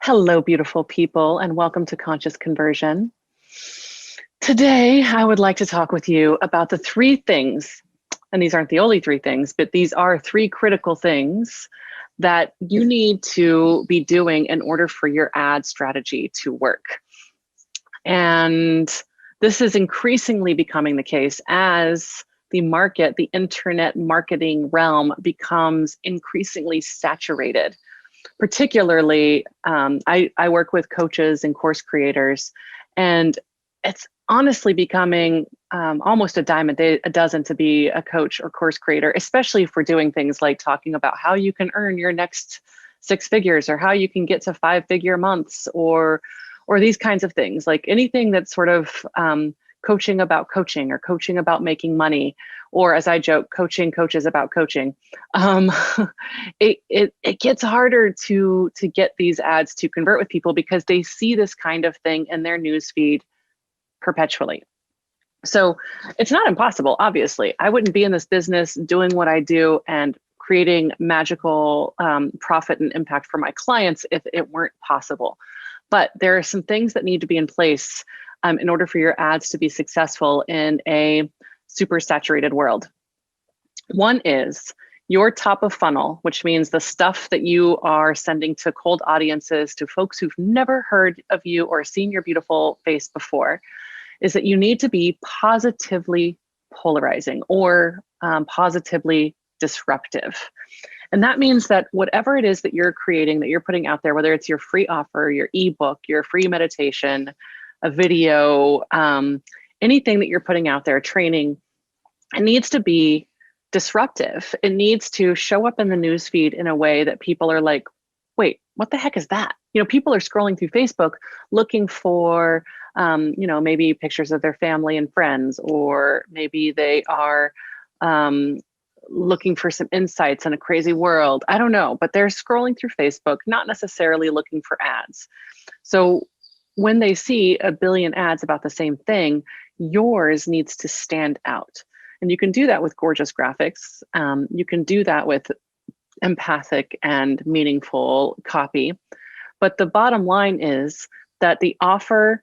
Hello, beautiful people, and welcome to Conscious Conversion. Today, I would like to talk with you about the three things, and these aren't the only three things, but these are three critical things that you need to be doing in order for your ad strategy to work. And this is increasingly becoming the case as the market, the internet marketing realm becomes increasingly saturated. Particularly, I work with coaches and course creators, and it's honestly becoming almost a dime a dozen to be a coach or course creator, especially if we're doing things like talking about how you can earn your next six figures or how you can get to 5-figure months or these kinds of things, like anything that's sort of coaching or coaching about making money, or as I joke, coaching coaches about coaching. It gets harder to get these ads to convert with people because they see this kind of thing in their newsfeed perpetually. So it's not impossible, obviously. I wouldn't be in this business doing what I do and creating magical profit and impact for my clients if it weren't possible. But there are some things that need to be in place in order for your ads to be successful in a super saturated world. One is your top of funnel, which means the stuff that you are sending to cold audiences, to folks who've never heard of you or seen your beautiful face before, is that you need to be positively polarizing or positively disruptive. And that means that whatever it is that you're creating, that you're putting out there, whether it's your free offer, your ebook, your free meditation, a video, anything that you're putting out there, training, it needs to be disruptive. It needs to show up in the newsfeed in a way that people are like, wait, what the heck is that? You know, people are scrolling through Facebook looking for, maybe pictures of their family and friends, or maybe they are looking for some insights in a crazy world. I don't know, but they're scrolling through Facebook, not necessarily looking for ads. So when they see a billion ads about the same thing, yours needs to stand out. And you can do that with gorgeous graphics. You can do that with empathic and meaningful copy. But the bottom line is that the offer,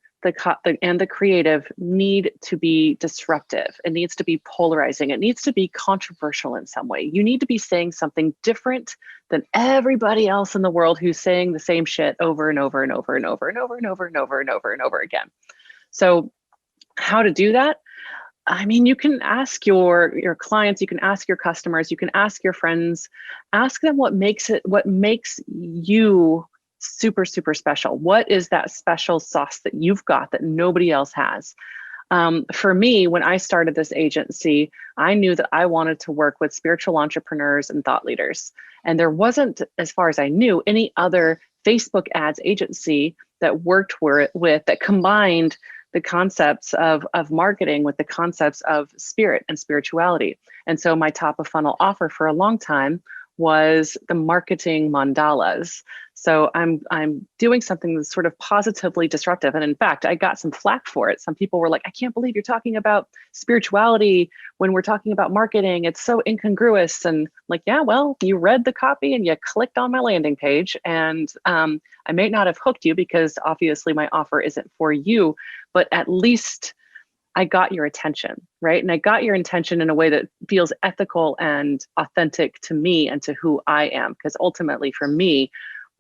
and the creative need to be disruptive. It needs to be polarizing. It needs to be controversial in some way. You need to be saying something different than everybody else in the world who's saying the same shit over and over and over and over and over and over and over and over and over again. So how to do that? I mean, you can ask your clients, you can ask your customers, you can ask your friends, ask them what makes you super, super special. What is that special sauce that you've got that nobody else has? For me, when I started this agency, I knew that I wanted to work with spiritual entrepreneurs and thought leaders. And there wasn't, as far as I knew, any other Facebook ads agency that worked that combined the concepts of marketing with the concepts of spirit and spirituality. And so my top of funnel offer for a long time was the marketing mandalas. So I'm doing something that's sort of positively disruptive. And in fact, I got some flack for it. Some people were like, I can't believe you're talking about spirituality when we're talking about marketing. It's so incongruous. And like, yeah, well, you read the copy and you clicked on my landing page. And I may not have hooked you because obviously my offer isn't for you, but at least I got your attention, right? And I got your attention in a way that feels ethical and authentic to me and to who I am. Because ultimately for me,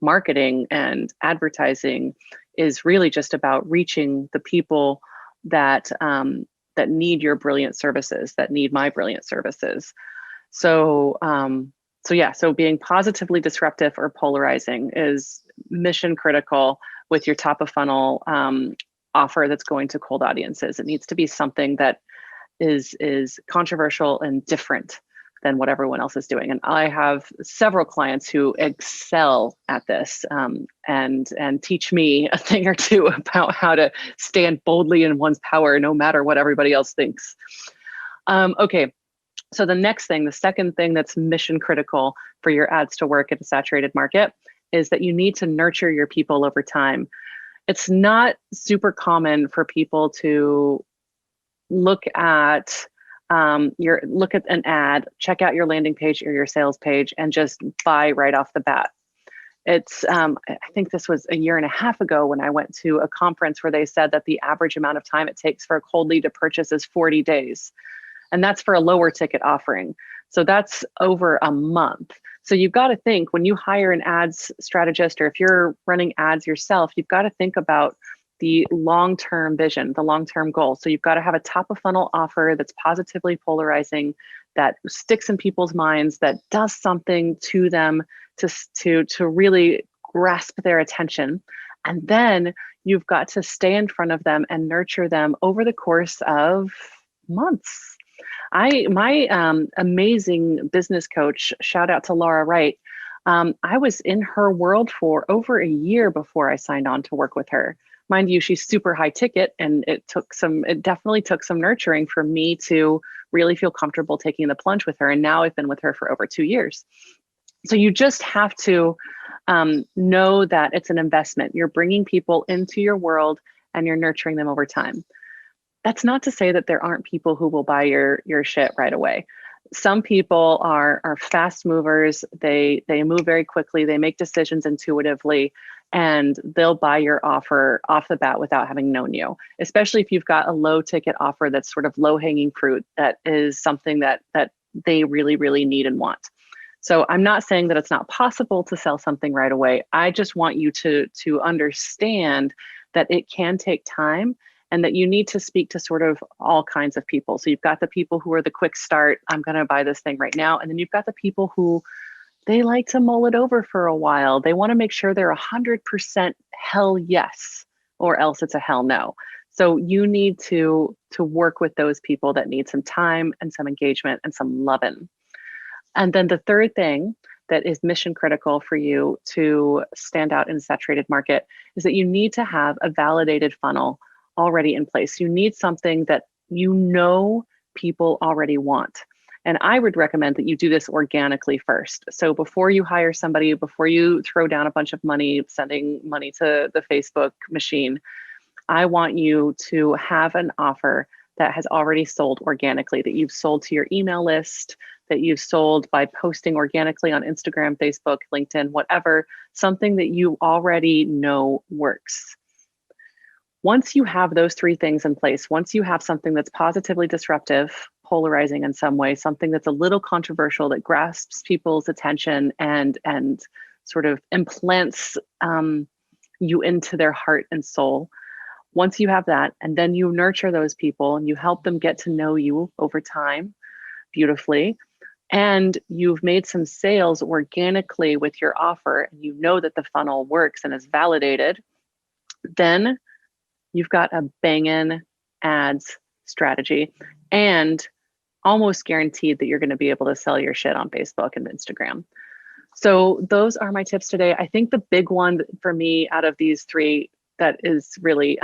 marketing and advertising is really just about reaching the people that that need your brilliant services, that need my brilliant services. So so being positively disruptive or polarizing is mission critical with your top of funnel offer that's going to cold audiences. It needs to be something that is controversial and different than what everyone else is doing. And I have several clients who excel at this and teach me a thing or two about how to stand boldly in one's power, no matter what everybody else thinks. Okay, so the second thing that's mission critical for your ads to work in a saturated market is that you need to nurture your people over time. It's not super common for people to look at an ad, check out your landing page or your sales page, and just buy right off the bat. I think this was a year and a half ago when I went to a conference where they said that the average amount of time it takes for a cold lead to purchase is 40 days. And that's for a lower ticket offering. So that's over a month. So you've got to think when you hire an ads strategist, or if you're running ads yourself, you've got to think about the long-term vision, the long-term goal. So you've got to have a top of funnel offer that's positively polarizing, that sticks in people's minds, that does something to them to really grasp their attention. And then you've got to stay in front of them and nurture them over the course of months. My amazing business coach, shout out to Laura Wright. I was in her world for over a year before I signed on to work with her. Mind you, she's super high ticket, and it definitely took some nurturing for me to really feel comfortable taking the plunge with her. And now I've been with her for over 2 years. So you just have to know that it's an investment. You're bringing people into your world and you're nurturing them over time. That's not to say that there aren't people who will buy your shit right away. Some people are fast movers. They move very quickly. They make decisions intuitively, and they'll buy your offer off the bat without having known you. Especially if you've got a low ticket offer that's sort of low hanging fruit, that is something that they really, really need and want. So I'm not saying that it's not possible to sell something right away. I just want you to understand that it can take time, and that you need to speak to sort of all kinds of people. So you've got the people who are the quick start, I'm going to buy this thing right now. And then you've got the people who they like to mull it over for a while. They want to make sure they're 100% hell yes, or else it's a hell no. So you need to work with those people that need some time and some engagement and some loving. And then the third thing that is mission critical for you to stand out in a saturated market is that you need to have a validated funnel already in place. You need something that you know people already want. And I would recommend that you do this organically first. So before you hire somebody, before you throw down a bunch of money, sending money to the Facebook machine, I want you to have an offer that has already sold organically, that you've sold to your email list, that you've sold by posting organically on Instagram, Facebook, LinkedIn, whatever, something that you already know works. Once you have those three things in place, once you have something that's positively disruptive, polarizing in some way, something that's a little controversial, that grasps people's attention and sort of implants you into their heart and soul, once you have that, and then you nurture those people and you help them get to know you over time beautifully, and you've made some sales organically with your offer, and you know that the funnel works and is validated, then you've got a banging ads strategy, and almost guaranteed that you're going to be able to sell your shit on Facebook and Instagram. So those are my tips today. I think the big one for me out of these three that is really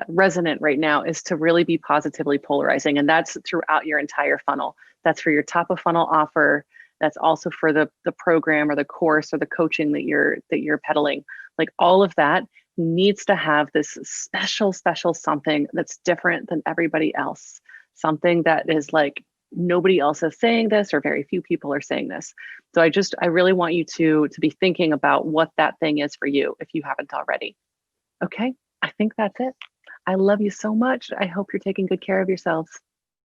resonant right now is to really be positively polarizing. And that's throughout your entire funnel. That's for your top of funnel offer. That's also for the program or the course or the coaching that you're peddling. Like all of that needs to have this special something that's different than everybody else. Something that is like nobody else is saying this, or very few people are saying this. So I really want you to be thinking about what that thing is for you if you haven't already. Okay, I think that's it. I love you so much. I hope you're taking good care of yourselves.